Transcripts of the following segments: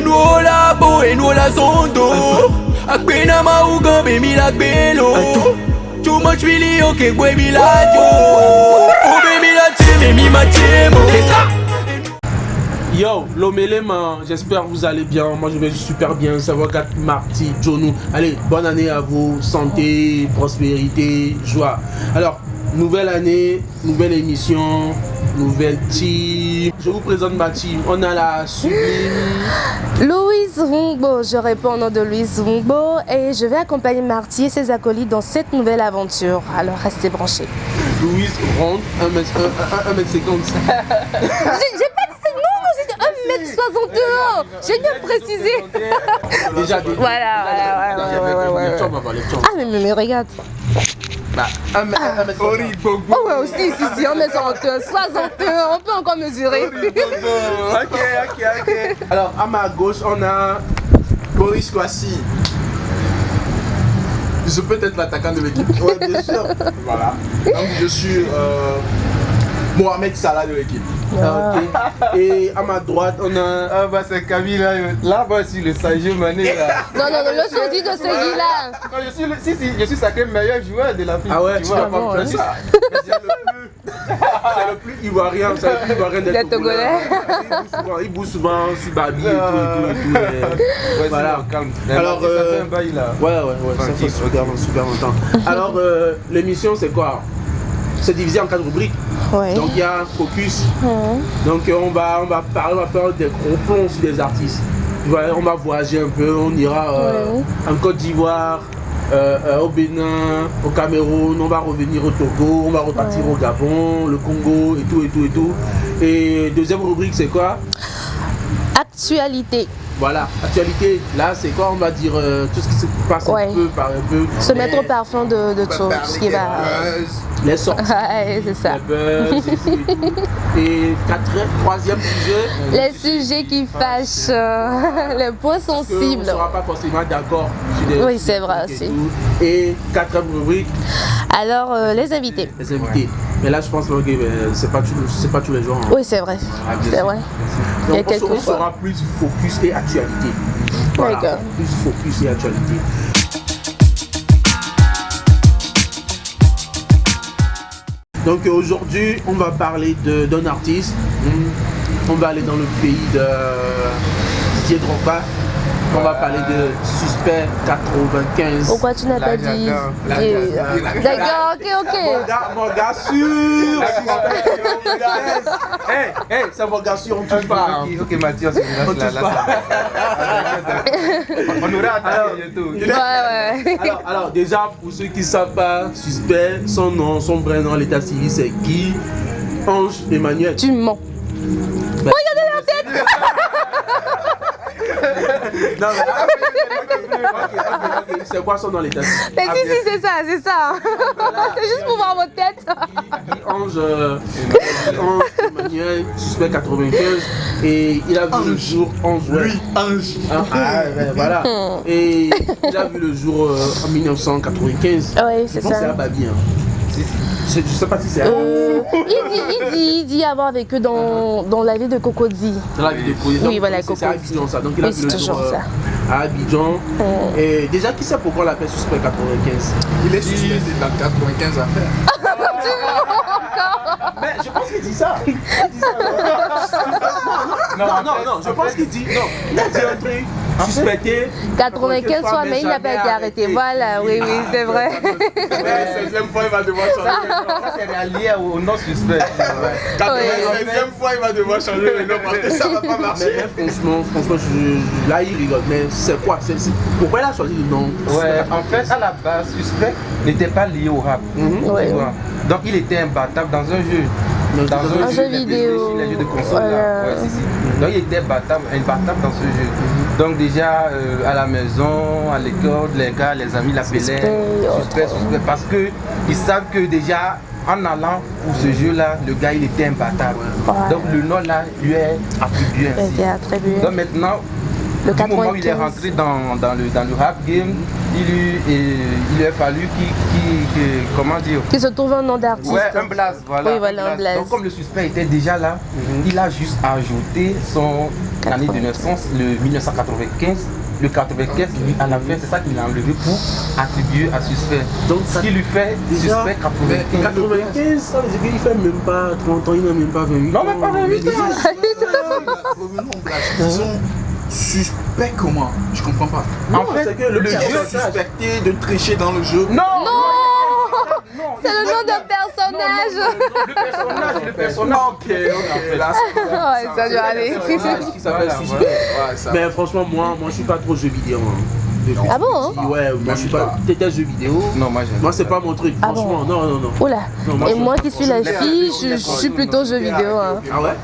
nous la bo et nous la zondo. Akbena mauga baby la belo. Too much really okay baby la jo. Oh baby la team baby ma team. Yo, l'Omelema, j'espère que vous allez bien. Moi je vais super bien. Ça va, Gat Marty, Jonou. Allez, bonne année à vous. Santé, prospérité, joie. Alors, nouvelle année, nouvelle émission, nouvelle team. Je vous présente ma team. On a la sublime Louise Rungbo, je réponds au nom de Louise Rungbo et je vais accompagner Marty et ses acolytes dans cette nouvelle aventure. Alors restez branchés. Louise Ronde, 1m50. J'ai pas dit ça, non, j'ai dit 1m61. J'ai bien précisé. Déjà, Voilà. Ah mais regarde. Bah, 1m. Oh ouais, aussi, si, 1m61, 61, on peut encore mesurer. Ok. Alors, à ma gauche, on a Boris Kwasi. Je peux être l'attaquant de l'équipe. Ouais, bien sûr. Voilà. Donc, je suis Mohamed Salah de l'équipe. Ok. Et à ma droite, on a. Ah bah c'est Camille là-bas sur le Sadio Mané là. Non, le sosie de ce là. Quand je suis sacré meilleur joueur de la FIFA. Ah ouais, tu vois. pas me hein. C'est le plus ivoirien, c'est le plus ivoirien d'être Togolais. Il bouge souvent sur Babi et tout. Ouais, Voilà. calme. Alors, ça fait un bail là. Ouais, ça fait super longtemps. Alors, l'émission c'est quoi? C'est divisé en 4 rubriques. Ouais. Donc il y a Focus. Donc on va parler, on va faire des gros plans sur des artistes. Voilà, on va voyager un peu, on ira en Côte d'Ivoire, au Bénin, au Cameroun, on va revenir au Togo, on va repartir au Gabon, le Congo et tout. Et deuxième rubrique c'est quoi? Actualité. Voilà, actualité, là c'est quoi? On va dire tout ce qui se passe un peu par un peu. Se mettre au parfum de tout ce qui va. Les sorties. Ouais, c'est ça. Les buzz, et troisième sujet. Les sujets qui fâchent, les points sensibles. On ne sera pas forcément d'accord sur des. Oui, c'est vrai aussi. Et quatrième rubrique. Alors, les invités. Les invités. Mais là, je pense que c'est pas tous les jours. Hein. Oui, c'est vrai. C'est vrai. Donc, on sera plus focus et actualité. Voilà. D'accord. Plus focus et actualité. Donc aujourd'hui, on va parler d'un artiste. On va aller dans le pays de Didier Drogba. On va parler de Suspect 95. Pourquoi tu n'as pas dit D'accord, ok. Mon gars sûr. C'est mon gars sûr, on touche pas. Ok, Mathias, on aura attaqué bientôt. Ouais. Alors déjà, pour ceux qui ne savent pas, Suspect, son nom, son vrai nom à l'état civil, c'est Guy Ange Emmanuel. Tu mens. Regardez la tête. Non, mais c'est quoi son nom à l'état civil? Mais si, c'est ça. C'est juste pour voir votre tête. Guy Ange Emmanuel, Suspect 95, et il a vu le jour en juin. Lui, Ange. Voilà. Et il a vu le jour en 1995. Oui, c'est ça. C'est à Babi. Je sais pas si c'est à Il dit avoir vécu dans la ville de Cocody. Dans la ville de Cocody. Oui, voilà, c'est à Abidjan ça. Donc il a vu le jour à Abidjan. Et déjà, qui sait pourquoi on l'appelle Suspect 95? Il est suspect dans 95 affaires. Mais je pense qu'il dit ça. Non, je pense qu'il dit. Non, il a dit un truc. Suspecté. 95 fois, mais il n'a pas été arrêté. Voilà, oui, c'est vrai. La 16e fois, il va devoir changer. Ça c'est lié au nom suspect. La 16e fois, il va devoir changer le nom parce que ça va pas marcher. Mais franchement, là il rigole. Mais c'est quoi? Pourquoi il a choisi le nom? Ouais, en fait, à la base, Suspect n'était pas lié au rap. Tu vois. Donc il était imbattable dans un jeu. Dans un jeu vidéo. Les jeux de console là. Ouais, si. Donc il était imbattable dans ce jeu. Donc déjà à la maison, à l'école, les gars, les amis l'appelaient Suspect parce que ils savent que déjà en allant pour ce jeu là, le gars il était imbattable. Donc le nom là lui est attribué ainsi. Donc maintenant, du moment où il est rentré dans le rap game, il lui a fallu comment dire, qu'il se trouve un nom d'artiste. Ouais, un blaze, voilà. Oui, voilà, un blaze. Donc comme le Suspect était déjà là, il a juste ajouté son l'année de naissance, le 1995. Le 95, lui, à la fin, c'est ça qu'il a enlevé pour attribuer à suspect. Donc, ce qui lui fait déjà, suspect 95. 95, ça veut dire qu'il fait même pas 30 ans, il n'a même pas 28 ans. Non, même pas 28 ans. Revenons au blague. Disons, suspect comment? Je comprends pas. En fait, c'est que le jeu Suspecté de tricher dans le jeu. Non. C'est le nom d'un personnage. Le personnage. Ok. Là, Ouais, ça doit aller. qui s'appelle Suspect. Mais franchement, moi je suis pas trop jeu vidéo. Ah bon, hein? Ouais, moi je suis pas. T'étais jeu vidéo? Non, moi j'aime. Moi c'est pas mon truc, Ah franchement. bon? Non. Oula. Non, moi, Et je- moi qui suis la fille, je suis plutôt jeu vidéo. Hein. Ah ouais?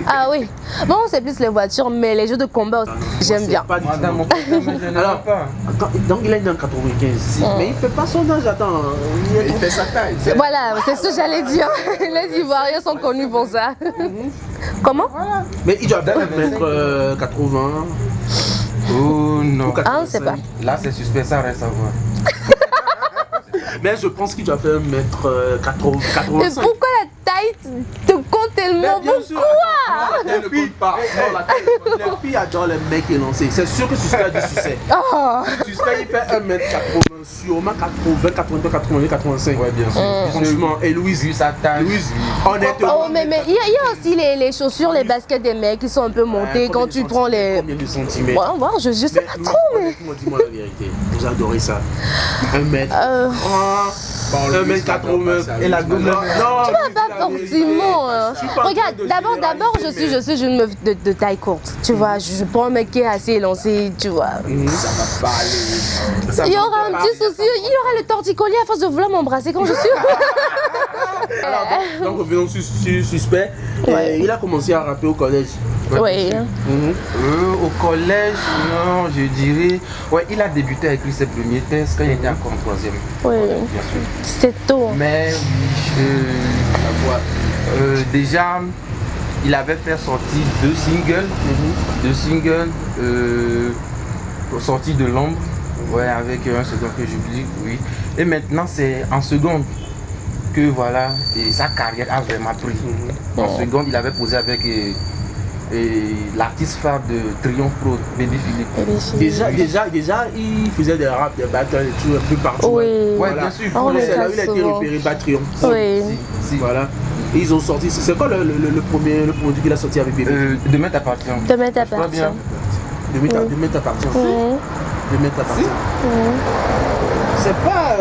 Ah oui. Bon, c'est plus les voitures, mais les jeux de combat, j'aime bien. Pas du tout. Madame, mon père, je n'aime Alors, pas. donc il est né en 95. Mais il fait pas son âge, attends. Il fait sa taille. Voilà, c'est ce que j'allais dire. Les Ivoiriens sont connus pour ça. Comment? Mais il doit faire 1m80. Oh non. Ah, on sait pas. Là, c'est suspect, ça reste à voir. Mais je pense qu'il doit faire 1m85. Mais pourquoi la taille te compte tellement Bien beaucoup? sûr. Les filles, les filles adorent les mecs élancés. C'est sûr que Suspect a du succès. Oh. Suspect il fait 1m80, sûrement 80, 82, 82, 85. Ouais, bien sûr. Franchement, et Louise, Vu sa taille. Louise, honnêtement. Oh, mais il y a aussi les chaussures, les baskets des mecs qui sont un peu montées quand tu prends les. Combien de centimètres? Ouais, je sais pas trop, mais. Honnêtement, dis-moi la vérité. Vous adorez ça. 1m. 1m80. Et la gomme. Non, Pas forcément. Hein. Regarde, d'abord, je suis une meuf de taille courte. Tu vois, je prends un mec qui est assez élancé, tu vois. Ça va pas aller. Il y aura un petit souci, il y aura le torticolis à force de vouloir m'embrasser quand je suis. Donc revenons sur Suspect. Ouais. Il a commencé à rapper au collège. Oui. Au collège, non, je dirais. Ouais, il a débuté à écrire ses premiers textes quand il était encore en 3e. Oui. Bien sûr. C'est tôt. Mais déjà, il avait fait sortir deux singles sortis de l'ombre, ouais, avec un second que j'oublie, oui. Et maintenant, c'est en seconde que voilà, et sa carrière a vraiment pris. En seconde, il avait posé avec l'artiste phare de Triomphe Pro, Baby Philippe. Déjà, il faisait des raps, des battles et tout, un peu partout. Oui. Ouais, Voilà. bien sûr. On les C'est là où il a casse été souvent. repéré par Triomphe. Oui. Si. Voilà. Et ils ont sorti. C'est quoi le premier produit qu'il a sorti avec Baby? Demain t'appartient. Demain Bien. t'appartient. Demain t'appartient. Mhm. Demain t'appartient. C'est pas.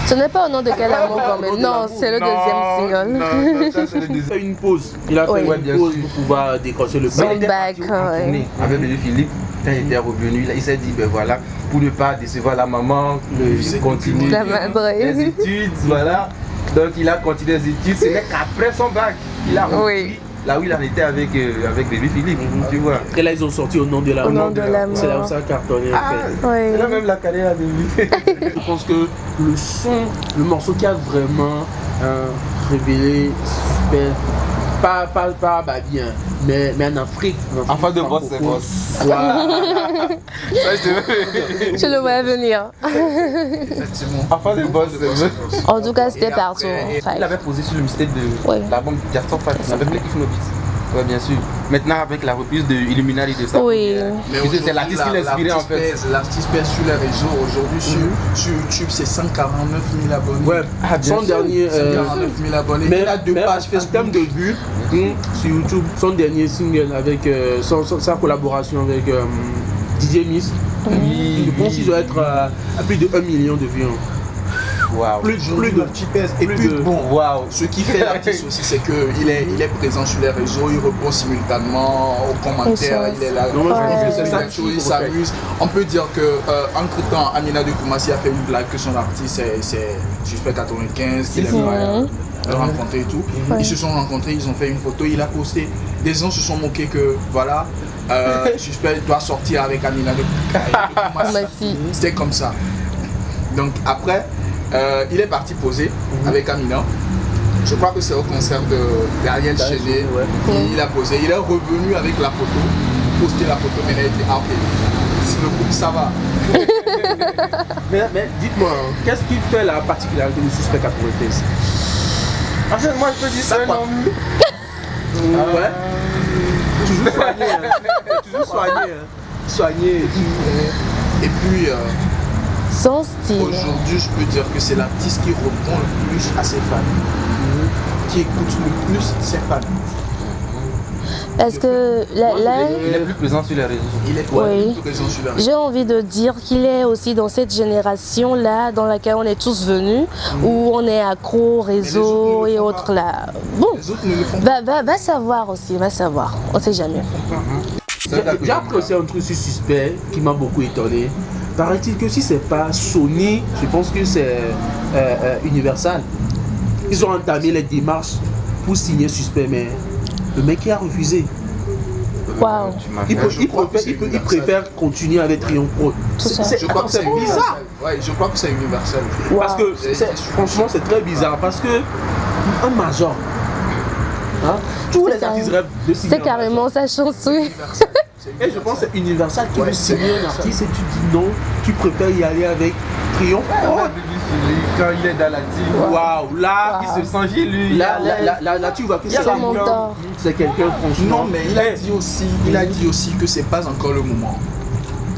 Ce n'est pas au nom de quel amour quand même. Non, c'est le deuxième single. Ça, c'est le Il a deuxième. fait une pause. Il a fait Oui. une pause pour pouvoir décrocher le Son bac. bac, ouais. Tourné avec Baby Philippe. Quand il était revenu, il s'est dit, ben voilà, pour ne pas décevoir la maman, il continue La main les brille. études, voilà. Donc il a continué les études, ce n'est qu'après son bac, il a repris Oui. là où il en était avec Baby Philippe, tu vois. Et là, ils ont sorti au nom de l'amour. Au nom de l'amour. C'est là où ça a cartonné. En fait. Oui. Et là même la carrière a débuté. Je pense que le morceau qui a vraiment révélé Suspect, pas bien, mais en Afrique. En face de Boss, c'est Boss. Voilà. Je le voyais venir. Effectivement. En face de Boss, c'est Boss. En tout cas, c'était Et partout. après, Il avait posé sur le mystère de Ouais. l'album Gaston Fat, il s'appelle Hypnobis. Ouais, bien sûr. Maintenant, avec la reprise de Illuminati de ça. Oui. C'est l'artiste qui l'a inspiré en fait. L'artiste pèse sur les réseaux aujourd'hui sur YouTube, c'est 149 000 abonnés. Ouais, Ah, bien son sûr. dernier. 149 000 abonnés. Mais il a deux mais pages en Facebook. termes de vues sur YouTube, son dernier single avec sa collaboration avec DJ Miss, je pense qu'il doit être à plus de 1 million de vues. Waouh. Plus de petit pèse. Et plus puis de- bon, Waouh. ce qui fait l'artiste aussi, c'est qu'il est présent sur les réseaux, il répond simultanément aux commentaires, il est là. Non, moi, je Il pense que fait c'est ça plein de qui choses, il trouve s'amuse. On peut dire que entre temps, Amina de Koumassi a fait une blague que son artiste c'est Suspect 95, qu'il aime rencontrer et tout. Ils se sont rencontrés, ils ont fait une photo, il a posté. Des gens se sont moqués que voilà, Suspect doit sortir avec Amina de Koumassi. Merci. C'était comme ça. Donc après, il est parti poser avec Amina. Je crois que c'est au concert d'Ariel Chéné. Ouais. Il a posé. Il est revenu avec la photo, posté la photo, mais il a dit ah ok, si le groupe ça va. Mais dites-moi, qu'est-ce qui fait la particularité du Suspect 95? En fait, moi je peux dire ça. Ouais. Toujours soigné, hein. Toujours soigné, hein. Soigné et tout. Et puis, Son style. aujourd'hui, je peux dire que c'est l'artiste qui répond le plus à ses fans. Qui écoute le plus ses fans. Parce que là, Il est plus présent sur les réseaux sociaux. Il est Oui. plus présent sur la réseau. j'ai envie de dire qu'il est aussi dans cette génération-là dans laquelle on est tous venus, où on est accro aux réseaux ne le et font autres pas. là. Bon, Les autres ne le font pas. va savoir aussi, va savoir. On sait jamais. J'ai appris aussi un truc sur Suspect qui m'a beaucoup étonné. Paraît-il que si c'est pas Sony, je pense que c'est Universal. Ils ont entamé les démarches pour signer Suspect, mais le mec a refusé. Waouh. Il préfère continuer avec Triomphe Pro. Tout ça. Je crois que c'est bizarre. bizarre. Ouais, je crois que c'est universel. Wow. Parce que franchement, c'est très bizarre. Parce que un major, hein, tous les artistes rêvent de signer. C'est carrément sa chance, oui. Et je pense que c'est Universal qui veut signer un artiste et tu dis non, tu préfères y aller avec Triomphe. Quand il est dans la team, Waouh, là, il se sent chez lui. là, tu vois que c'est son mentor. C'est quelqu'un, franchement. Non, mais il a dit aussi que c'est pas encore le moment.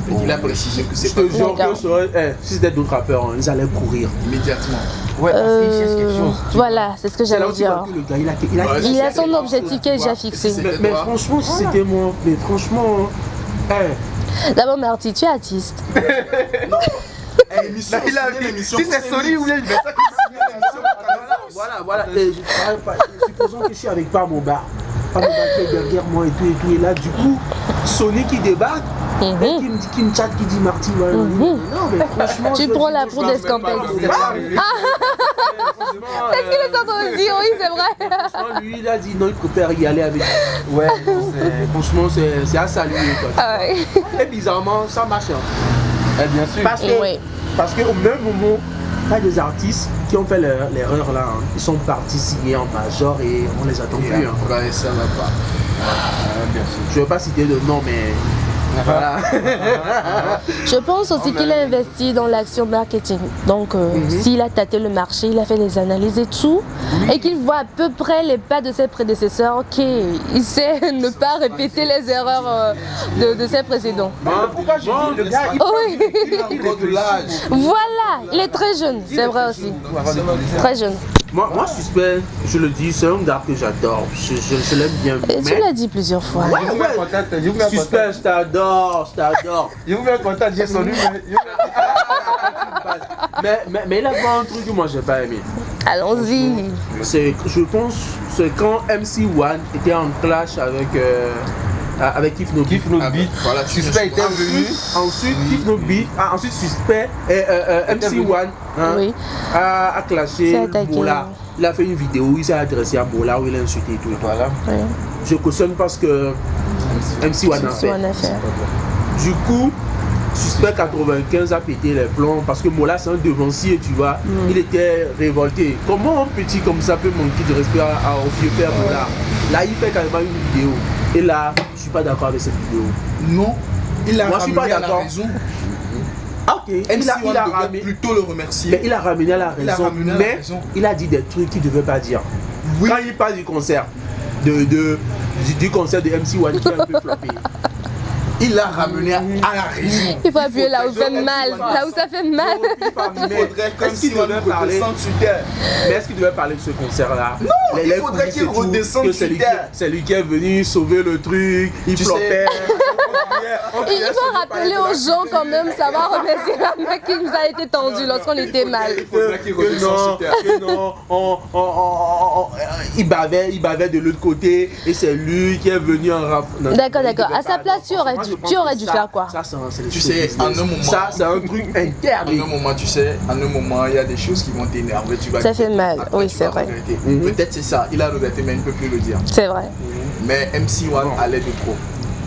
Et il a précisé que c'est Je pas te le jure D'accord. que si c'était d'autres rappeurs, hein, ils allaient courir. immédiatement. Ouais, parce qu'il cherche quelque chose. Voilà, c'est ce que C'est là j'allais où tu vois dire. que le gars, Il a son objectif qui est déjà fixé. Mais franchement, si c'était moi, mais franchement, D'abord, Marty, tu es artiste. L'émission, Il a vu, l'émission. si c'est Sony ou bien il fait ça. voilà. Et supposons que je suis avec Pamoba. Pamoba qui est derrière moi et tout. Et là, du coup, Sony qui débarque, qui me chatte, qui dit Marty, voilà. Non, mais franchement. Tu prends la peau d'escampette. C'est ce qu'il est en train de dire, oui, c'est vrai. Franchement, lui, il a dit non, il préfère y aller avec. Ouais, Franchement, c'est à saluer. Quoi. Ah ouais. Et bizarrement, ça marche. Hein. bien sûr. Parce qu'au même moment, il y a des artistes qui ont fait l'erreur là. Hein. Ils sont partis signer en major et on les attend plus. Hein. Ouais, ça va pas. Bien sûr. Je ne vais pas citer de nom, mais voilà. Je pense aussi qu'il a investi dans l'action marketing. Donc, s'il a tâté le marché, il a fait des analyses et tout, et qu'il voit à peu près les pas de ses prédécesseurs, il sait ne pas répéter les erreurs de ses précédents. Pourquoi je dis le gars, Il a encore de l'âge. Voilà, il est très jeune, c'est vrai aussi. Très jeune. Moi, Suspect, je le dis, c'est un gars que j'adore. Je l'aime bien. Et tu l'as dit plusieurs fois. Suspect, je t'adore. Je vous mets en contact, j'ai son numéro. Mais il a pas un truc que moi j'ai pas aimé. Allons-y. Je pense c'est quand MC1 était en clash avec Kif No Beat. Kif No Beat. Voilà, Suspect était venu. Ensuite, Kif No Beat. Ensuite, Suspect et MC1 Oui. a clashé C'est attaqué. Bola. Il a fait une vidéo où il s'est adressé à Bola où il a insulté et tout. Voilà. Oui. Je cautionne parce que MC1 a fait. Du coup, Suspect 95 a pété les plombs parce que Mola c'est un devancier, tu vois. Il était révolté. Comment un petit comme ça peut manquer de respect au vieux père Mola? Là, il fait carrément une vidéo. Et là, je suis pas d'accord avec cette vidéo. Non, il a Moi, je suis ramené pas à la d'accord. raison. Ah, ok. Il a ramené. Plutôt le remercier. Mais il a ramené à la Il a raison. ramené à la Mais raison. il a dit des trucs qu'il ne devait pas dire. Oui. Quand il parle du concert, du concert de MC1 qui est un peu floppé. Il l'a ramené à la raison. Il faut appuyer là où ça fait mal. Là où ça fait mal. Est-ce qu'il devait parler sur terre. Mais est-ce qu'il devait parler de ce concert-là? Non, il faudrait qu'il redescende sur terre. C'est lui qui est venu sauver le truc, il floppait. Il faut rappeler aux gens quand même, ça va remercier la main qui nous a été tendue lorsqu'on était mal. Il faudrait qu'il redescende sur terre. Il bavait de l'autre côté et c'est lui qui est venu en rap. D'accord. À sa place, tu aurais dû faire quoi? Tu sais, en un moment. Ça, c'est un truc interne. En un moment, tu sais, en un moment, il y a des choses qui vont t'énerver. Ça fait mal, Après, oui, tu c'est vas vrai. regretter. Peut-être c'est ça, il a regretté, mais il ne peut plus le dire. C'est vrai. Mais MC1 allait de trop.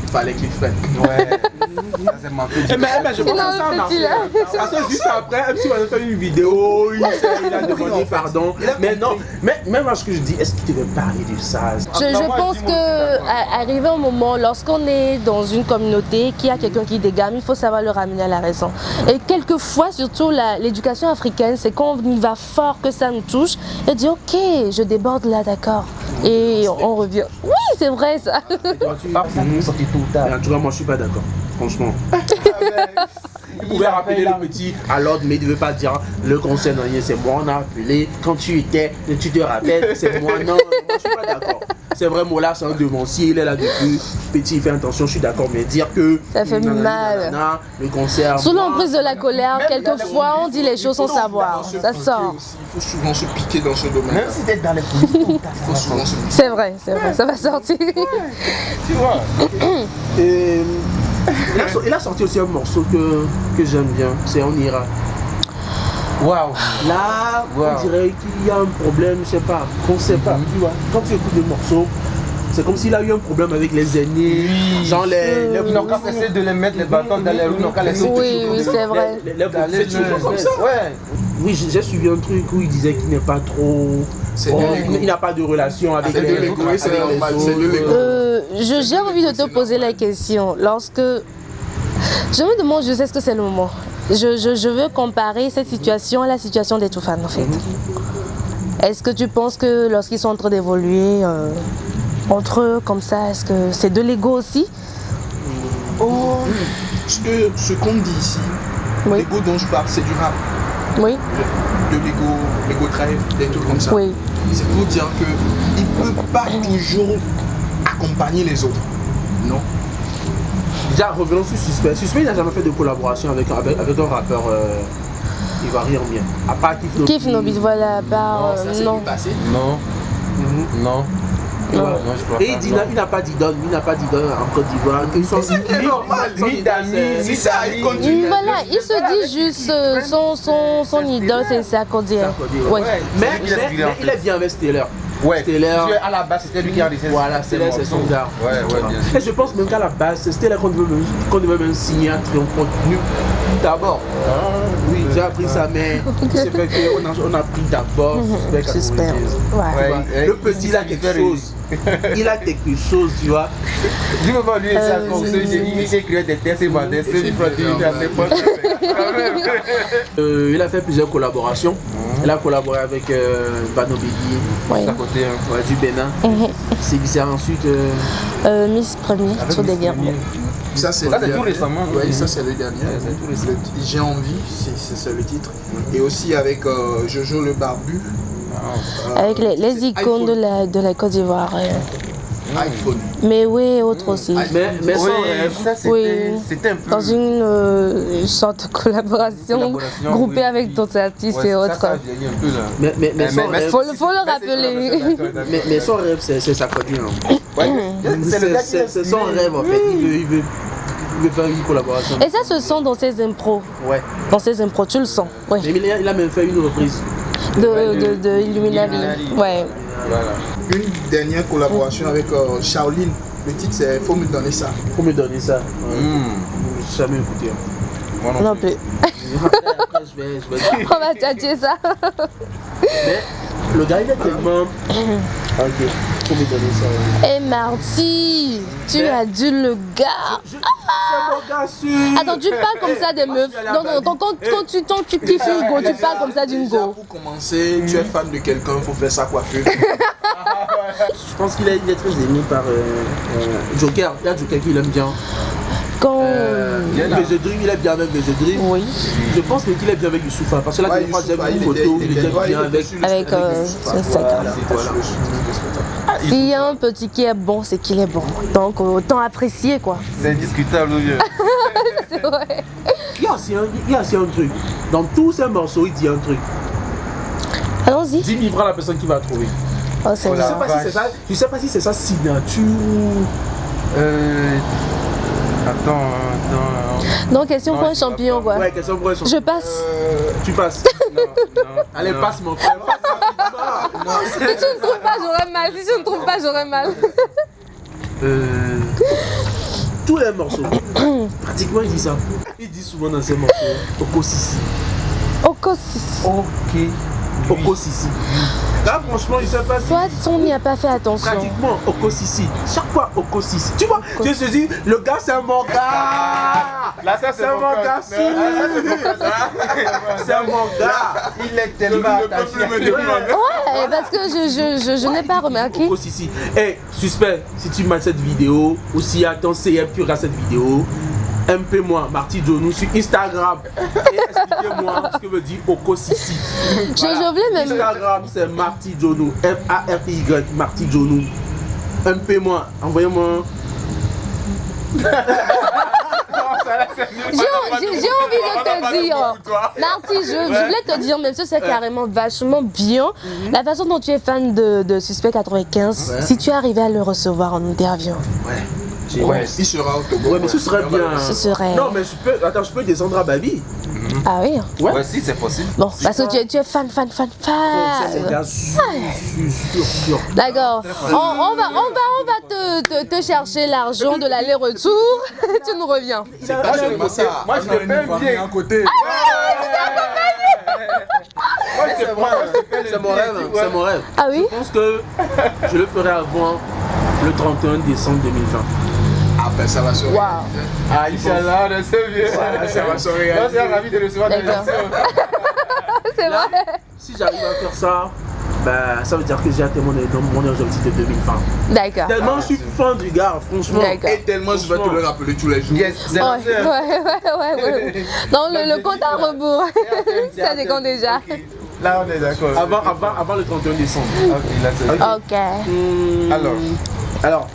Il fallait qu'il freine. Ouais. c'est manqué. Mais je pense que ça a marché. Parce que juste après, un petit fait une vidéo, il a demandé pardon. Mais non, mais même à ce que je dis, est-ce qu'il devait parler de ça? Je pense que arrivé un moment, lorsqu'on est dans une communauté qui a quelqu'un qui dégame, il faut savoir le ramener à la raison. Et quelquefois, surtout l'éducation africaine, c'est quand on y va fort que ça nous touche, et dit ok, je déborde là, d'accord. Et on revient. Oui, c'est vrai ça. En tout cas, moi je suis pas d'accord, franchement. Il pouvait rappeler le petit à l'ordre, mais il ne devait pas dire le conseil, non, c'est moi, on a appelé. Quand tu te rappelles, c'est moi, non, moi je suis pas d'accord. C'est vrai, Mola, c'est un devancier, il est là depuis petit, il fait attention, je suis d'accord, mais dire que ça fait mal. Le concert. Sous l'emprise de la colère, quelquefois on dit les choses sans savoir. Ça sort. Il faut souvent se piquer dans ce domaine. Même si t'es dans les politiques, il faut souvent se piquer. C'est vrai, ça va sortir. Tu vois. Et il a sorti aussi un morceau que j'aime bien, c'est On ira. Waouh. Là, on dirait qu'il y a un problème, je sais pas, qu'on sait pas, tu vois. Quand tu écoutes le morceau, c'est comme s'il a eu un problème avec les aînés, genre ils n'ont qu'à cesser de les mettre les bâtons dans les roues, ils n'ont qu'à les laisser. Oui, c'est vrai. C'est toujours comme ça. Ouais. Oui, j'ai suivi un truc où il disait qu'il n'est pas trop... il n'a pas de relation avec les autres. J'ai envie de te poser la question. Lorsque... Je me demande, je sais ce que c'est le moment. Je veux comparer cette situation à la situation des Toufan en fait. Est-ce que tu penses que lorsqu'ils sont en train d'évoluer entre eux comme ça, est-ce que c'est de l'ego aussi? Ce qu'on dit ici, l'ego dont je parle, c'est du rap. Oui. De l'ego drive, des trucs comme ça. Oui. C'est pour dire qu'il ne peut pas toujours accompagner les autres. Non. Déjà, revenons sur Suspect. Suspect, il n'a jamais fait de collaboration avec un rappeur ivoirien bien. À part Kif Nobit, voilà, à part... non. Non. Et il n'a pas d'idole, en Côte d'Ivoire. C'est normal, ni d'amis, ni ça, il continue. Voilà, il se dit juste son idole, c'est Sarkodien. Ouais. Mais il est bien avec Steller. Ouais, à la base c'était lui qui a décidé. Voilà, Steller c'est son gars. Ouais, bien sûr. Et je pense même qu'à la base, c'est Steller qu'on devait même signer un triomphe d'abord. Oui, j'ai appris ça, mais c'est vrai qu'on a pris d'abord Suspect. Le petit, il a quelque chose. Il a quelque chose, tu vois. Du moment où lui et sa fonction, il écrivait des textes et vendait ses livres à ses potes. Il a fait plusieurs collaborations. Il a collaboré avec Banobidi, à côté du Bénin. C'est ensuite Miss Premier sur des guerres. Ça c'est tout récemment. Oui, ça c'est le dernier. J'ai envie, c'est le titre. Et aussi avec Jojo le Barbu. Avec les icônes de la Côte d'Ivoire. iPhone. Mais oui, autres aussi. Mais sans rêve. Ça c'était un peu... Dans une sorte de collaboration groupée avec d'autres artistes et autres. Ça, j'ai un peu là. Mais sans rêve. Faut le rappeler. Mais son rêve, c'est Sarkodien. C'est son rêve en fait. Il veut faire une collaboration. Et ça se sent dans ses impros. Ouais. Dans ses impros, tu le sens. Ouais. Il a même fait une reprise. De Illuminati. Ouais. Voilà. Une dernière collaboration avec Shaolin. Le titre c'est Faut me donner ça. Faut me donner ça. J'ai jamais écouté. Moi non plus. Après, je vais... On va tchatcher ça. Mais le gars il est tellement... Ok, faut me donner ça. Et Marty, tu as dû le gars. C'est mon gars sûr. Attends, tu parles comme ça des meufs. Non, quand tu kiffes une go, tu parles comme ça d'une go. Pour commencer, tu es fan de quelqu'un, il faut faire sa coiffure. Je pense qu'il est très aimé par Joker. Il y a Joker qui l'aime bien. Quand... VG Dream, il est bien avec VG Dream. Oui. Je pense qu'il est bien avec Youssoufa. Parce que là, des fois, j'ai vu une photo, il était bien avec Instagram. S'il y a un petit qui est bon, c'est qu'il est bon. Donc autant apprécier quoi. C'est indiscutable, vieux. C'est vrai. Il y a aussi un truc. Dans tous ces morceaux, il dit un truc. Allons-y. 10 000 francs la personne qui va trouver. Oh, c'est je sais pas si c'est sa signature ou... Non, question pour un champion quoi. Ouais, question pour un champion. Je passe. Tu passes. Non. Allez, passe mon frère. Si tu ne trouves pas, j'aurai mal. Si je ne trouve pas, j'aurai mal. tous les morceaux, pratiquement il dit ça. Il dit souvent dans ses morceaux, Oko Sissi. Oko Sissi. Ok. Oko Sissi. Là, franchement, il sait pas si. Soit on n'y a pas fait attention. Pratiquement Oko Sissi. Chaque fois Oko Sissi. Tu vois, je me dis, le gars c'est mon gars. Là, ça C'est mon gars. C'est mon gars. Il est tellement attaché. Ouais, parce que je n'ai pas remarqué. Oko Sissi. Eh, suspect, si tu mets cette vidéo, ou si ton CM tu regardes cette vidéo, MP-moi, Marty Jonou sur Instagram et expliquez-moi ce que veut dire Oko Sissi. Je voulais même. Instagram c'est Marty Jonou, M-A-R-T-Y, Marty Jonou. MP-moi, envoyez-moi. J'ai envie de te dire, Marty, je voulais te dire, même si c'est carrément vachement bien, la façon dont tu es fan de Suspect 95, si tu arrivais à le recevoir en interview. Ouais, il sera au Togo. Ouais, mais ce serait bien. Ce serait. Non, mais je peux descendre à Babi. Ah oui. Ouais, si, c'est possible. Bon, parce que tu es fan. C'est mon gars, sûr. D'accord. On va te chercher l'argent de l'aller-retour. Tu nous reviens. C'est pas seulement ça. Moi, je te paye bien. à côté. C'est mon rêve. C'est mon rêve. Ah oui? Je pense que je le ferai avant le 31 décembre 2020. Ah ben ça va se réaliser. Waouh. Ah, Inch'Allah, on est bien. Ça va se réaliser. Moi, c'est ravi de recevoir des D'accord. émissions. C'est Là, vrai. si j'arrive à faire ça, bah, ça veut dire que j'ai atteint mon objectif de 2020. D'accord. Tellement je suis fan du gars, franchement. D'accord. Et tellement je vais te le rappeler tous les jours. Yes, c'est Ouais. Non, le compte à rebours. Ça décompte déjà. Là, on est d'accord. Avant le 31 décembre. Ok, là, c'est Ok. Alors,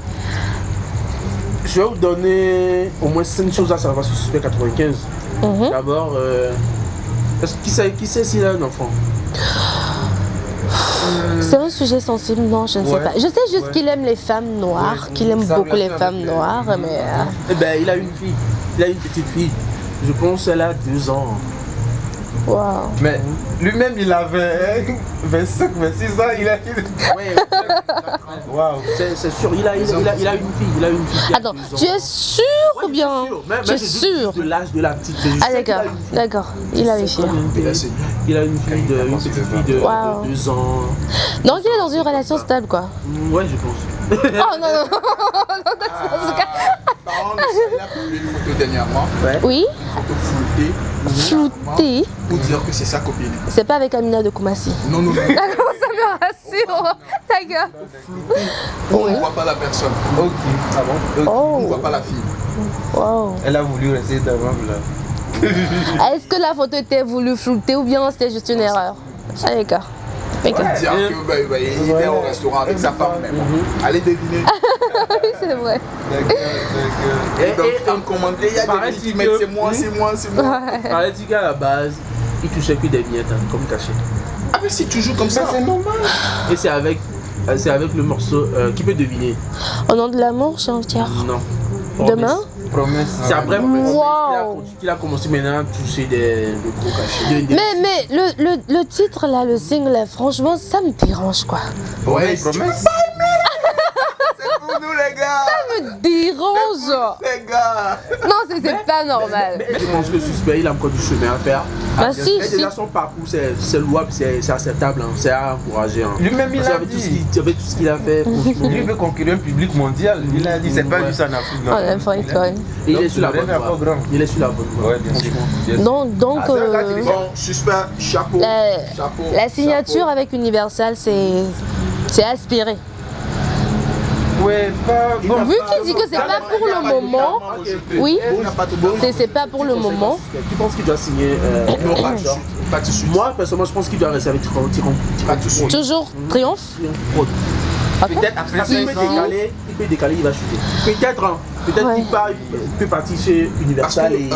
je vais vous donner au moins 5 choses à savoir sur Suspect 95. D'abord, qui sait s'il a un enfant? C'est un sujet sensible, non, je ne sais pas. Je sais juste qu'il aime les femmes noires, qu'il aime beaucoup les femmes noires, mais... Eh ben, il a une fille. Il a une petite fille. Je pense qu'elle a 2 ans. Wow. mais lui-même, il avait 25, 26 ans, il a dit. Ouais, Waouh. c'est sûr, il a une fille. Il a une fille qui a Attends, 2 ans. tu es sûr ou bien? Tu es sûr? De l'âge de la petite. Ah d'accord, d'accord, il a les filles. Il a une petite fille de Wow. 2 ans. Donc il est dans une relation stable quoi. Ouais, je pense. Oh non, non. Par contre, il a publié une photo dernièrement. Oui, Une photo floutée. flouté. Pour dire que c'est sa copine. C'est pas avec Amina de Koumassi. Non. D'accord, ça me rassure. D'accord. On ne voit pas la personne. Ok. Ah bon? On ne Oh, voit pas la fille. wow. Elle a voulu rester devant là. Est-ce que la photo était voulue floutée ou bien c'était juste une erreur? Ah d'accord. Dire qu'il était au restaurant avec sa femme même. Allez deviner. Oui, c'est vrai. D'accord. Et donc, en commentaire, il y a des gens qui mettent c'est moi. Pareil, dit qu'à la base, il touchait que des miettes, comme caché. Ah mais c'est toujours comme ça. C'est normal. Et c'est avec le morceau qui peut deviner. Au nom de l'amour, Jean-Pierre. Non. Demain? Promesse. C'est après Wow. qu'il a commencé maintenant à toucher des gros cachets. Mais le titre là, le single, franchement, ça me dérange quoi. Ouais, Promesse. c'est pour nous les gars. Ça me dérange. Les gars. Non, c'est pas normal. Mais je pense que le Suspect, il a encore du chemin à faire. Bah si, Et si. déjà son parcours, c'est louable, c'est acceptable, hein, c'est à encourager. Hein. Lui-même, il Parce a qu'avec dit. avec tout ce qu'il a fait, franchement, Lui veut conquérir un public mondial. Il a dit, c'est pas Ouais. juste en Afrique. On aime pas quand même. il Donc, est sur la le bonne rêve est voie. encore grand. Il est sur la bonne voie. Ouais, bien sûr. franchement. Donc Ah, c'est un gars qui Bon, Suspect, chapeau. Chapeau. la signature avec Universal, c'est aspiré. Ouais, pas. Il Bon, n'a Vu pas- qu'il dit que c'est pas pour le moment, oui, c'est pas pour le moment. Tu penses qu'il doit signer Non, pas tout de suite. Pas tout de suite. Moi, personnellement, je pense qu'il doit rester avec Pas tout de suite. Toujours triomphe. peut-être après Parce qu'il 5 peut ans. décaler, il va chuter. Peut-être, hein, peut-être Ouais. il peut partir chez Parce que, Universal et...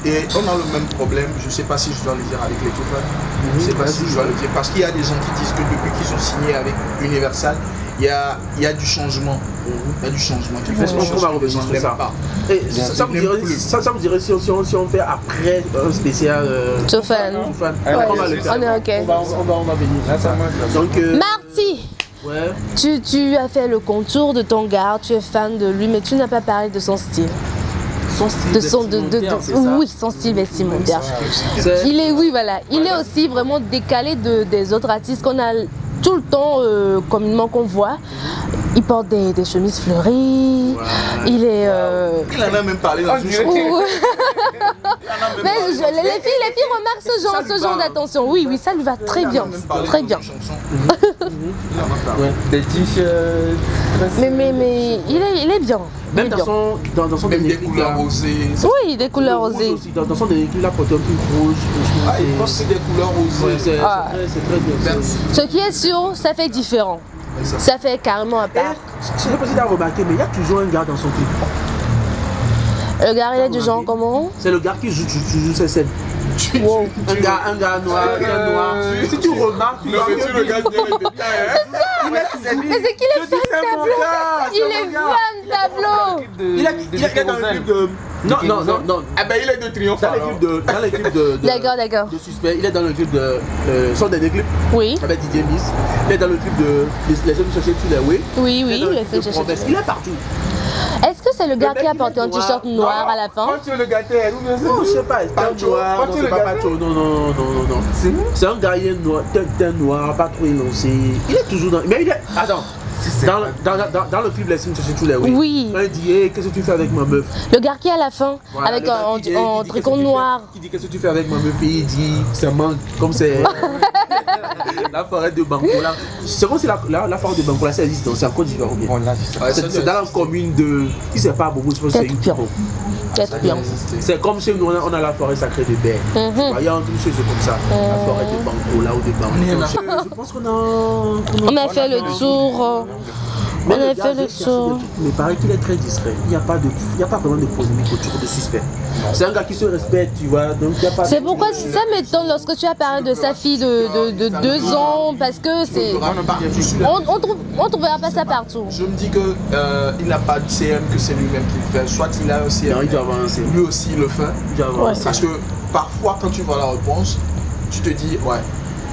et on a le même problème, je ne sais pas si je dois le dire avec les Toufans, je ne sais pas si je dois le dire, parce qu'il y a des gens qui disent que depuis qu'ils ont signé avec Universal, il y a du changement. Il y a du changement. Qui fait Je pense qu'on va revenir sur ça. pas. Et ça vous dirait si on fait après un spécial Toufan. Toufan. Ouais, On va le faire. on est ok. On va venir Là, sur ça ça. marche. Donc, Marty, ouais. tu as fait le contour de ton gars, tu es fan de lui, mais tu n'as pas parlé de son style. son style vestimentaire, c'est ça? Oui, son style vestimentaire. Il est, oui, voilà. Il est aussi vraiment décalé des autres artistes qu'on a tout le temps communément qu'on voit. Il porte des chemises fleuries. Voilà. Il est. Il en a même parlé dans une chanson. Mais les filles remarquent ce genre d'attention. Oui, oui, ça lui va très bien. Très bien. Des t-shirts. Mais il est bien. Même dans son même des couleurs rosées. Oui, des couleurs rosées. Dans son dernier clip, il a porté un truc rouge. Il pense que c'est des couleurs rosées. C'est très bien. Ce qui est sûr, ça fait différent. Ça fait carrément à part. Je ne sais pas si tu as remarqué, mais il y a toujours un gars dans son clip. Le gars, il est du genre comment? C'est le gars qui joue ces scènes. Wow. Un gars noir. Si tu remarques, le gars mais c'est qu'il est fan tableau. Il est fan tableau. Il est dans le clip de... Non. Ah ben il est de Triomphe. Dans les clips de D'accord. de Suspect, il est dans le clip de son dernier clip. Oui. Avec DJ Miss. Il est dans le clip de Les Hommes cherchent tous les way. Oui, il est partout. Est-ce que c'est le gars qui a porté un t-shirt noir à la fin? Quand tu es le gâtel, ou bien c'est... Non, je sais pas, c'est noir, non, c'est pas Pacho, non. C'est un gars noir, pas trop énoncé. Il est toujours dans... Mais il est... Attends, dans le clip Les Hommes cherchent tous les way. Oui. Il dit, qu'est-ce que tu fais avec ma meuf? Le gars qui est à la fin, avec un tricot noir. Qui dit, qu'est-ce que tu fais avec ma meuf? Et il dit, ça manque, comme c'est... La forêt de Bankola. C'est comme si la forêt de Bankola, ça existe, donc c'est en Côte d'Ivoire ou bien. C'est dans la commune de... Il ne sait pas beaucoup, je pense que c'est une bien. C'est comme chez nous, on a la forêt sacrée de Baie. Il y a un truc chez eux comme ça. La forêt de Bankola ou de Bankola. Je pense qu'on a fait le tour. Mais pareil qu'il est très discret. Il n'y a pas vraiment de polémique autour de Suspect. C'est un gars qui se respecte, tu vois. Donc il y a pas. C'est pourquoi ça m'étonne lorsque tu as parlé de sa fille de 2 ans, parce que c'est. On trouvera pas ça partout. Je me dis que il n'a pas de CM, que c'est lui-même qui le fait. Soit il a un CM, lui aussi il le fait. Parce que parfois quand tu vois la réponse, tu te dis ouais,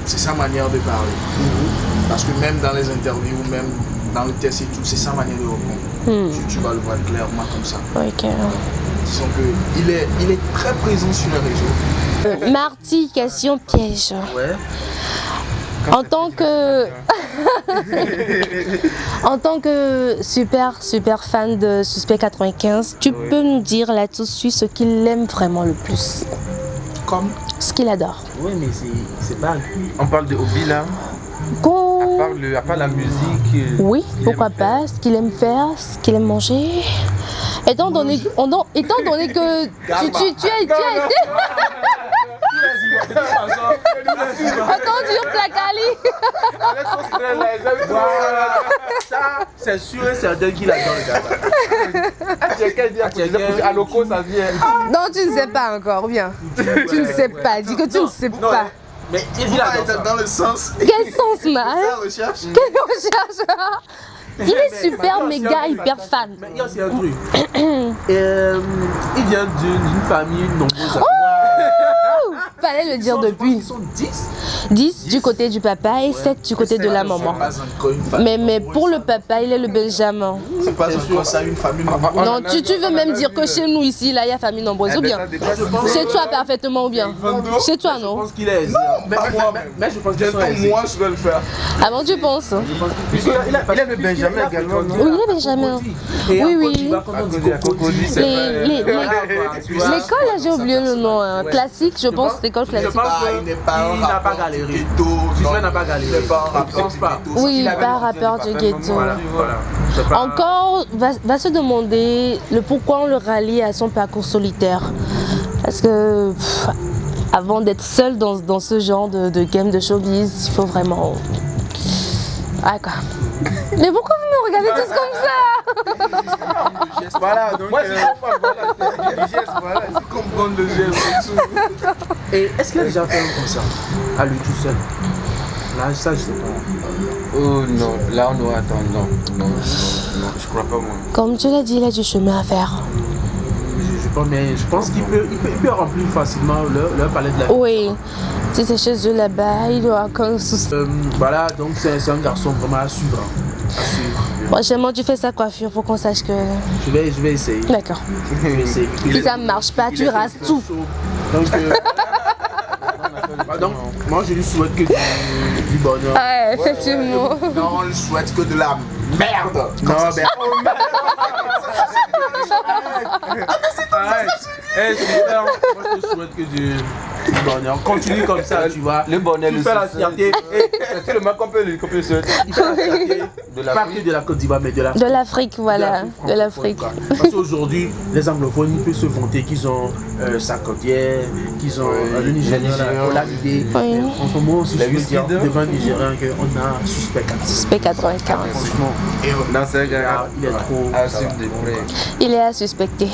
c'est sa manière de parler. Parce que même dans les interviews, même dans le test et tout, c'est sa manière de répondre. Tu vas le voir clairement comme ça. Okay. Disons qu'il est très présent sur les réseaux. Marty, question piège. Ouais. En tant que super fan de Suspect 95, tu peux nous dire là tout de suite ce qu'il aime vraiment le plus? Comme ce qu'il adore. Oui, mais c'est pas... On parle de hobby là. À part la musique. Oui, pourquoi pas, ce qu'il aime faire, ce qu'il aime manger. Étant donné que tu as été... Autant dire Placali. Ça, c'est sûr et certain qu'il adore le gars. À loco, ça vient. Non, tu ne sais pas encore, bien. Tu ne sais pas, dis que tu ne sais pas. Mais il adore dans le sens. Quel sens, man? Recherche. Quelle recherche? Il est super méga hyper fan. Mais il y a aussi un truc. Il vient d'une famille nombreuse. Fallait le dire depuis. Ils sont 10. 10 du côté du papa et 7 du côté de la maman. Mais pour le papa, il est le Benjamin. C'est pas encore ça, une famille nombreuse. Non, tu veux même dire que chez nous ici, là, il y a famille nombreuse ou bien? Chez toi parfaitement ou bien? Chez toi, non? Je pense qu'il est. Mais je pense que moi, je vais le faire. Ah bon, tu penses? Il est le Benjamin également. Oui, il est Benjamin. Oui. L'école, là, j'ai oublié le nom. Classique, je pense, l'école classique. Il n'a pas galéré. Suspect n'a pas galéré. Je pense pas. Oui, pas rappeur du ghetto. Encore, va se demander le pourquoi on le rallie à son parcours solitaire. Parce que avant d'être seul dans ce genre de game de showbiz, il faut vraiment... Ah quoi. Mais pourquoi vous me regardez tous comme ça? Voilà, donc moi c'est comprendre le geste. Et est-ce qu'il a déjà fait un concert à lui tout seul? Là, ça je sais pas. Oh non, là on doit attendre. Non, je crois pas moi. Comme tu l'as dit, il a du chemin à faire. Je pense qu'il peut remplir facilement leur palette de la vie. Oui, si c'est chez eux là-bas, il doit aucun souci. Voilà, donc c'est un garçon vraiment à suivre. Prochainement, tu fais sa coiffure pour qu'on sache que... Je vais essayer. D'accord. Je vais essayer. Si ça ne marche pas, tu rases tout. Donc, moi je lui souhaite que du bonheur. Ouais, effectivement. Non, on lui souhaite que de la merde. Non, mais... Moi je te souhaite que du bonheur. Continue comme ça, tu vois. Le bonheur, tu fais la fierté. C'est le mal qu'on peut le souhaiter. Il fait la fierté. Pas que de la Côte d'Ivoire, mais de l'Afrique. De l'Afrique, voilà. De l'Afrique. Parce qu'aujourd'hui, les anglophones peuvent se vanter qu'ils ont Sarkodie, qu'ils ont le Nigérien, Olamide. Franchement, moi aussi, je veux dire devant le Nigérien qu'on a suspect 95. Suspect 95. Franchement, Non, c'est un gars, il est trop. Il est à suspecter.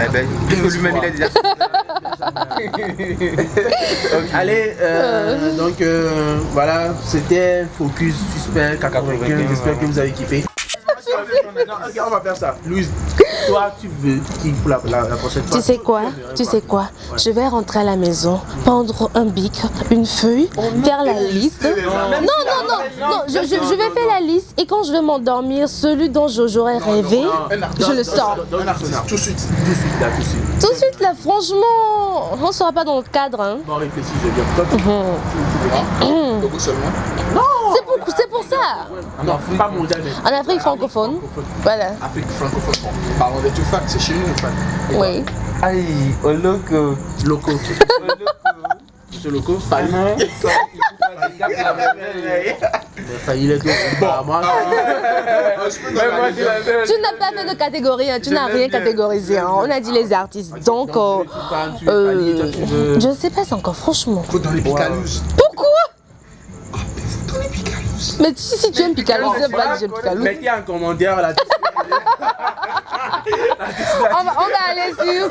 Eh ben, puisque lui-même il a déjà. Allez, donc voilà, c'était Focus Suspect 95. J'espère que vous avez kiffé. Non, ok, on va faire ça. Louise, toi, tu veux qui pour la prochaine fois? Tu sais quoi? Je vais rentrer à la maison, prendre un bic, une feuille, faire la liste. Non, je vais faire la liste et quand je vais m'endormir, celui dont j'aurais rêvé, je le sors. Tout de suite, Tout de suite là, franchement, on ne sera pas dans le cadre. Hein. Bon, réfléchis, je vais dire. Togo seulement. C'est pour ça. Non, pas mondial, mais. En Afrique francophone. Voilà. Afrique francophone. Parlons des Tufak, c'est chez nous en fait. Oui. Aïe, au loco. Loco. Ce loco, failli. Failli les deux. Moi. Tu n'as pas fait de catégorie, hein. Tu n'as rien catégorisé. Hein. On a dit les artistes. Donc, je ne sais pas encore, franchement. Faut dans les Picalouz. Pourquoi? Mais si tu aimes Picalouz, c'est pas que j'aime Picalouz. Mettez un commentaire là-dessus. On va aller sur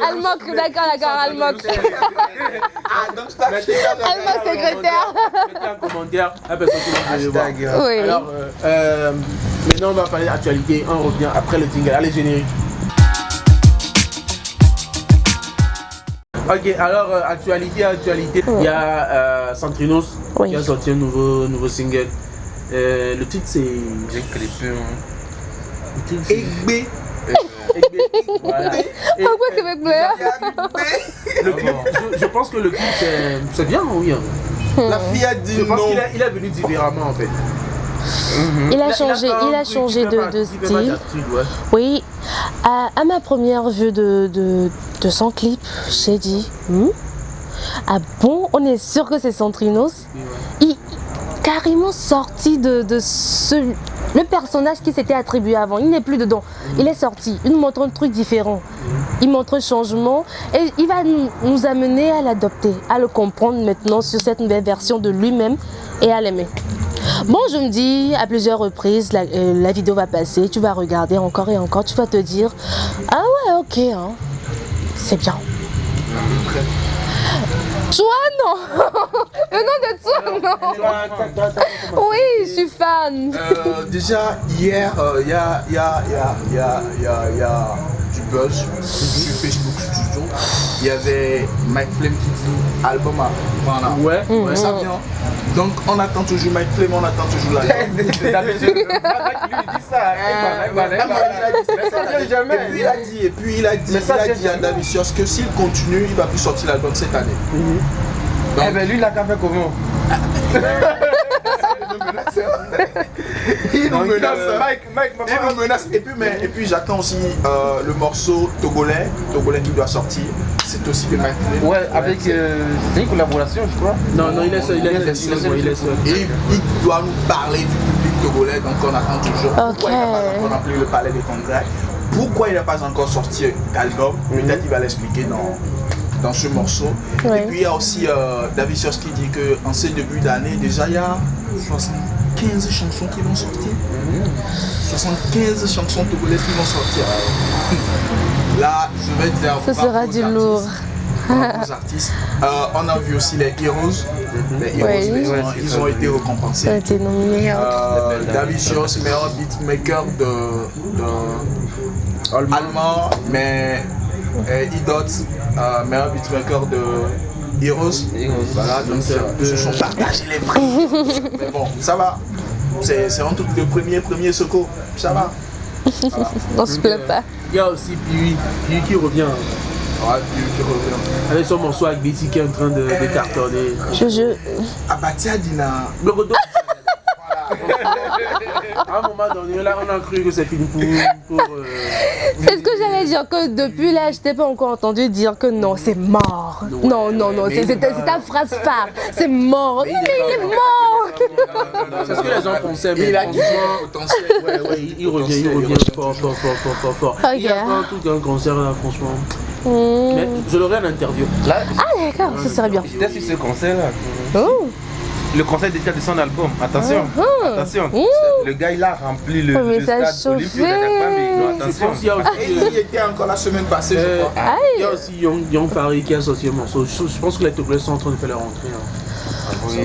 Almok, d'accord, Almok. Almok secrétaire. Mettez un commentaire, la personne que vous voulez voir. Oui. Alors, maintenant on va parler d'actualité, on revient après le jingle. Allez, générique. Ok, alors actualité, il y a Centrinos qui a sorti un nouveau single. Le titre c'est... J'ai clippé. Egbe. Voilà. Pourquoi Québec Je pense que le clip c'est bien, oui. La fille a dit Je pense non. qu'il est venu différemment en fait. Il a changé de style. Oui, à ma première vue de son clip, j'ai dit, ah bon, on est sûr que c'est Centrinos. Il carrément sorti de le personnage qui s'était attribué avant. Il n'est plus dedans. Il est sorti. Il nous montre un truc différent. Il montre un changement et il va nous amener à l'adopter, à le comprendre maintenant sur cette nouvelle version de lui-même et à l'aimer. Bon, je me dis à plusieurs reprises, la vidéo va passer, tu vas regarder encore et encore, tu vas te dire, ah ouais, ok, hein, c'est bien. Toi, non. Venant de toi, non. Oui, je suis fan. Déjà, hier, il y a du buzz sur Facebook Studio. Il y avait Mike Flame qui dit album à Mana. Ouais, ça vient. Donc, on attend toujours Mike Flame, on attend toujours l'album. D'habitude, lui il dit ça. Et puis il a dit à Davicius que s'il continue, il va plus sortir l'album cette année. Donc, eh ben lui, il a qu'à faire comment? Il nous menace. Et puis j'attends aussi le morceau togolais qui doit sortir. C'est aussi de Mike Flame. Ouais, avec c'est une collaboration, je crois. Non, il est seul. Et il doit nous parler du public togolais, donc on attend toujours. Pourquoi il n'a pas encore rempli le palais des congrès? Pourquoi il n'a pas encore sorti d'album? Peut-être il va l'expliquer dans ce morceau. Et puis il y a aussi Davicius qui dit qu'en ce début d'année, déjà il y a 75 chansons qui vont sortir. 75 chansons togolaises qui vont sortir. Là, je vais dire... Ce sera du lourd. Les artistes. On a vu aussi les Heroes. Les Heroes, ils ont été récompensés. Ça a été nominé. Davicius, meilleur beatmaker allemand, mais Idot, meilleur beatmaker de Heroes. Voilà, donc ils se sont partagés les prix. Mais bon, ça va. c'est entre le premier secours. Ça va. On se plaint pas. Il y a aussi Piwi qui revient. Ouais, qui revient. Avec son morceau avec Betty qui est en train de cartonner. Abatia Dina. Le retour. À un moment donné, là, on a cru que c'est fini pour c'est ce que j'allais dire, que depuis là, je t'ai pas encore entendu dire que non, c'est mort. Non, c'est ta phrase phare. C'est mort. Mais il est mort. C'est ce que les gens pensaient, mais il a du potentiel. Ouais, il revient fort. Il y a un truc, un concert là, franchement. Mais je l'aurai en interview. Là, d'accord, ça serait bien. J'étais sur ce concert là. Le concert déjà de son album, attention, attention. Le gars il a rempli le stade olympique de attention. Il était encore la semaine passée, je crois. Il y a aussi Young Farid qui a sorti un morceau. Je pense que les Togolais sont en train de faire leur entrée.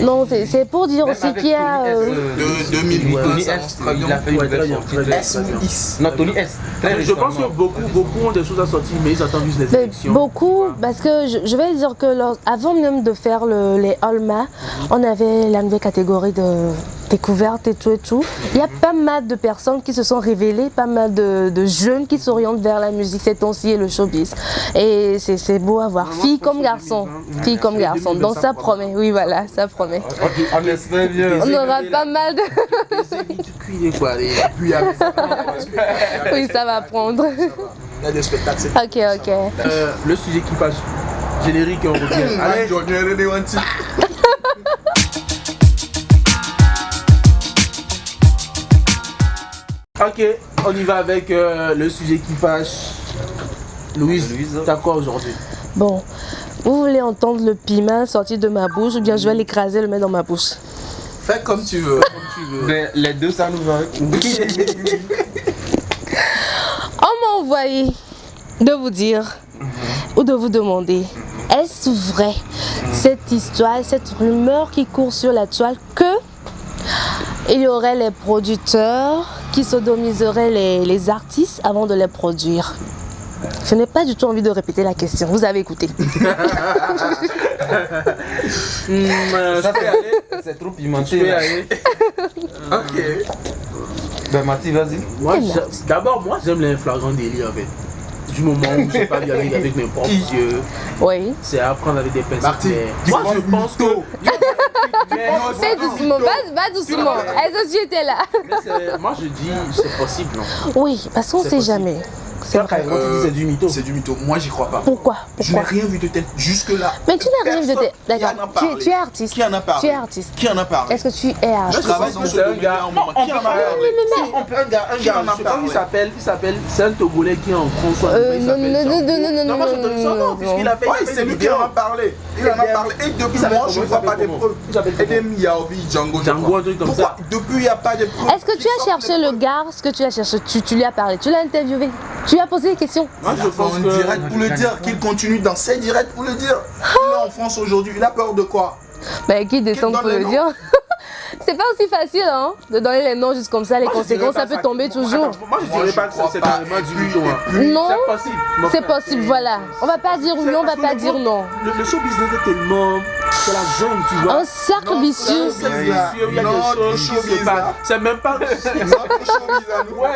Non, c'est pour dire aussi qu'il y a... De 2008, Tony S, il a fait une belle sortie. Non, Tony S, je pense que beaucoup ont des choses à sortir, mais ils attendent juste les élections. Beaucoup, parce que je vais dire que avant même de faire les Olma, on avait la nouvelle catégorie de découverte et tout. Il y a pas mal de personnes qui se sont révélées, pas mal de jeunes qui s'orientent vers la musique ces temps-ci et le showbiz. Et c'est beau à voir, filles comme garçons, donc ça promet, oui voilà, ça promet. On espère bien. On aura pas mal de... Oui, ça va prendre. Il y a des spectacles. Ok. Le sujet qui passe, générique et on revient. Allez, ok, on y va avec le sujet qui fâche. Louise, t'as quoi aujourd'hui? Bon, vous voulez entendre le piment sortir de ma bouche ou bien je vais l'écraser et le mettre dans ma bouche? Fais comme tu veux. Mais les deux, ça nous va. On m'a envoyé de vous dire ou de vous demander, est-ce vrai cette histoire, cette rumeur qui court sur la toile que il y aurait les producteurs qui sodomiseraient les artistes avant de les produire? Je n'ai pas du tout envie de répéter la question, vous avez écouté. Ça c'est trop pimenté. Ok. Ben Mathis, vas-y. D'abord, moi j'aime les flagrants délits en fait. Du moment où je n'ai pas dialogue avec mes propres yeux, c'est à apprendre avec des personnes. Moi je pense que... C'est doucement, va doucement. Est-ce que tu étais là? Moi je dis c'est possible, non? Oui, parce qu'on ne sait jamais. C'est vrai. Quand tu dis c'est du mytho. C'est du mytho. Moi, j'y crois pas. Pourquoi? Je n'ai rien vu de tel jusque-là. Mais tu n'as rien vu de tel. D'accord. Tu es artiste. Qui en a parlé? Tu es artiste. Qui en a parlé? Est-ce que tu es artiste? Je travaille dans ce domaine-là en moment. Qui en a parlé? Un gars, je sais pas comment il s'appelle, c'est un Togolais qui est en France. Non, moi je te dis ça, non, puisqu'il a fait. Oui, c'est lui qui en a parlé. Il en a parlé. Et depuis moi, je ne vois pas des preuves. Edem Yaobi, Django, un truc comme ça. Depuis, il n'y a pas de preuves. Est-ce que tu as cherché le gars, ce que tu as cherché, tu lui as parlé, tu l'as interviewé, tu lui as posé des questions? Moi, je pense en direct pour le dire, qu'il continue dans ses directs pour le dire. Il est en France aujourd'hui, il a peur de quoi? Ben, qui descend pour le dire? C'est pas aussi facile hein, de donner les noms juste comme ça, les conséquences ça peut tomber toujours. Moi je dirais pas que c'est carrément du mytho. Non, c'est possible, voilà. On va pas dire oui, on va pas dire non. Le show business est tellement... C'est la zone, tu vois. Un cercle vicieux. Il y a des choses qui se passent. C'est même pas... Ouais,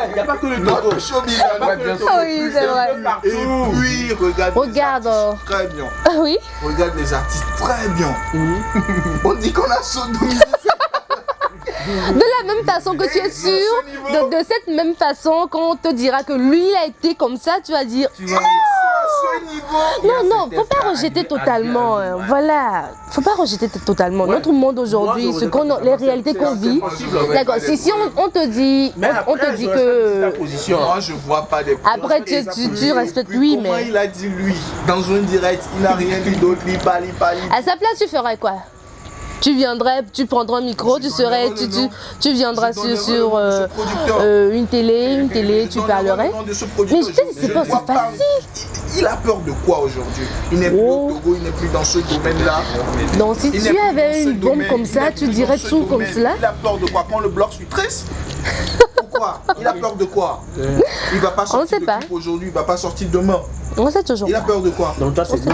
il n'y a pas que le Togo. Oui, c'est vrai. Et puis, regarde très bien. Oui. Regarde les artistes très bien. On dit qu'on a sodomisé. De la même façon que tu es sûr, de cette même façon, quand on te dira que lui il a été comme ça, tu vas dire non, faut pas rejeter totalement, voilà, faut pas rejeter totalement. Notre monde aujourd'hui, les réalités qu'on vit, d'accord, si on te dit, que... Moi je vois pas des preuves. Après tu respectes lui, mais... Comment il a dit lui, dans un direct, il n'a rien dit d'autre, il parle. À sa place tu ferais quoi? Tu viendrais, tu prendras un micro, tu viendras sur une télé, tu parlerais. Mais je te dis, c'est pas aussi facile. Il a peur de quoi aujourd'hui? Il n'est plus au Togo, il n'est plus dans ce domaine-là. Donc si tu avais une bombe comme ça, tu dirais tout comme cela. Il a peur de quoi? Quand le bloc suis triste? quoi? Il a peur de quoi? Il va pas sortir de clip aujourd'hui, il va pas sortir demain. On sait toujours. Il a peur de quoi? Donc toi, c'est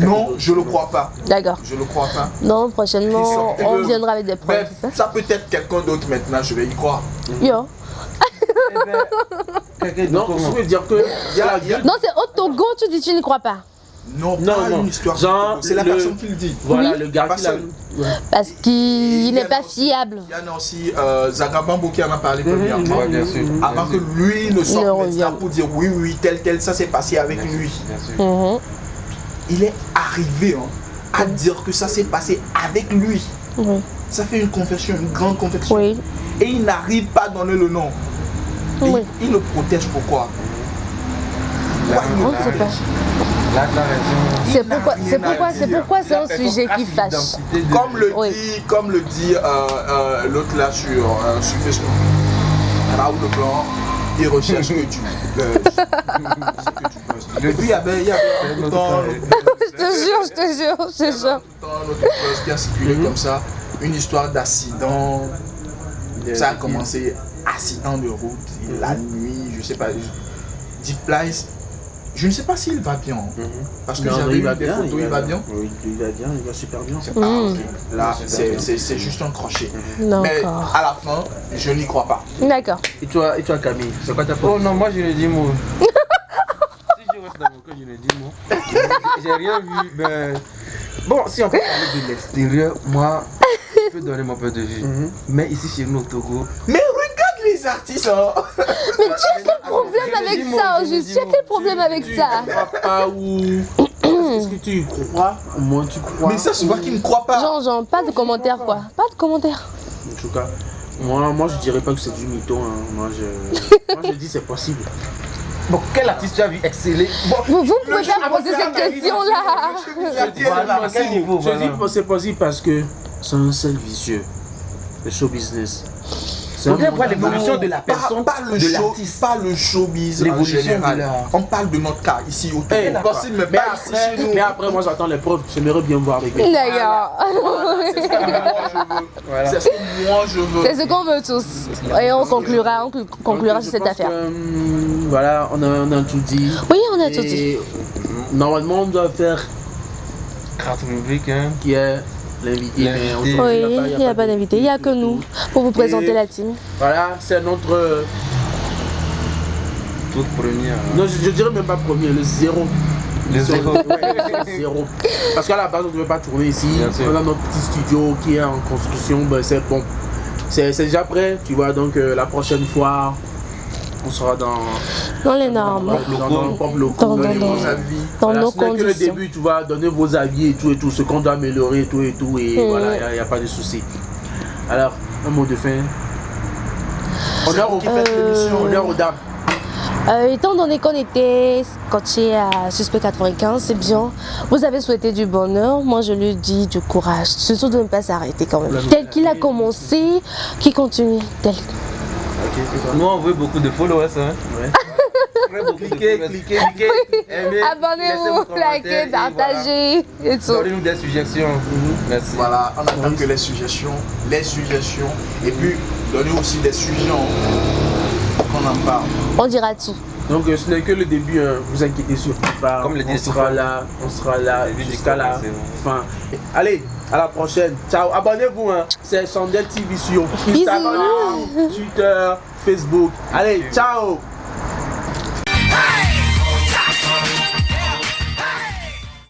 non, je le crois pas. D'accord. Je le crois pas. Non, prochainement, on viendra avec des preuves. Ça peut être quelqu'un d'autre maintenant, je vais y croire. Yo. Non, je veux dire que... Non, c'est au Togo, tu dis tu n'y crois pas. Non, une histoire. C'est la personne qui le dit. Voilà, le gars qui l'a... Parce qu'il n'est pas fiable. Il y en a aussi Zagabambo qui en a parlé premièrement. Bien sûr. Avant que lui ne sorte maintenant pour dire oui, tel, ça s'est passé avec lui. Il est arrivé à dire que ça s'est passé avec lui. Ça fait une confession, une grande confession. Et il n'arrive pas à donner le nom. Il le protège pourquoi? On ne sait pas. C'est pourquoi c'est un sujet qui fâche. Comme le dit l'autre là sur Facebook, Raoul Leblanc, il recherche que tu buzz. Et puis il y avait je te jure. Notre buzz qui a circulé comme ça, une histoire d'accident. Ça a commencé accident de route, la nuit, je sais pas. Deep Place. Je ne sais pas s'il va bien. Parce que j'avais vu des photos, il va bien. Oui, il va bien, il va super bien. Là, c'est juste un crochet. Mais à la fin, je n'y crois pas. D'accord. Et toi Camille, c'est quoi ta position? Oh non, moi je ne dis mot. Si je reste dans mon cœur, je ne dis mot. J'ai rien vu. Ben... Bon, si on peut parler de l'extérieur, moi, je peux donner mon point de vue. Mais ici chez nous au Togo... Mais regarde les artistes Mais tu as quel problème avec ça, Auguste? Tu as quel problème avec ça? Pas où... Est-ce que tu y crois? Au moins tu crois. Mais ça se voit qu'il ne croit pas. Genre, pas de commentaires quoi. Pas de commentaires. En tout cas, moi je dirais pas que c'est du mytho. Moi je dis c'est possible. Bon, quel artiste tu as vu exceller? Vous pouvez pas poser cette question-là. Je dis c'est possible parce que c'est un seul vicieux. Le show business. On vient voir l'évolution de la personne, pas le showbiz en général. On parle de notre cas ici au Togo. Mais après, moi j'attends les preuves. J'aimerais bien voir avec eux. D'ailleurs. C'est ce que moi je veux. C'est ce qu'on veut tous. Et on conclura sur cette affaire. Voilà, on a tout dit. Oui, on a tout dit. Normalement, on doit faire carte rubrique qui est l'invité. Oui, il n'y a pas d'invité, il n'y a que nous pour vous présenter la team. Voilà, c'est notre... toute première. Non, je dirais même pas premier, le zéro. Le zéro. Parce qu'à la base, on ne devait pas tourner ici. On a notre petit studio qui est en construction. Ben, c'est bon. C'est déjà prêt, tu vois. Donc la prochaine fois, on sera dans les normes, dans nos propres locaux, donner vos avis. Dans nos conditions. Que le début, tu vas donner vos avis et tout, ce qu'on doit améliorer, tout. Et voilà, il n'y a pas de souci. Alors, un mot de fin. Honneur aux dames. Étant donné qu'on était scotché à Suspect 95, c'est bien. Vous avez souhaité du bonheur, moi je lui dis du courage. Surtout de ne pas s'arrêter quand même. Tel qu'il a commencé, qu'il continue. Tel. Nous on veut beaucoup de followers. Cliquez, aimez, abonnez-vous, likez, partagez et tout. Donnez-nous des suggestions. Merci. Voilà, on attend que les suggestions. Et puis, donnez aussi des sujets qu'on en parle. On dira tout. Donc ce n'est que le début, vous inquiétez surtout pas. Comme le on sera là jusqu'à la fin. Allez, à la prochaine. Ciao, abonnez-vous. C'est Chandelle TV sur Instagram, Twitter, Facebook. Allez, ciao.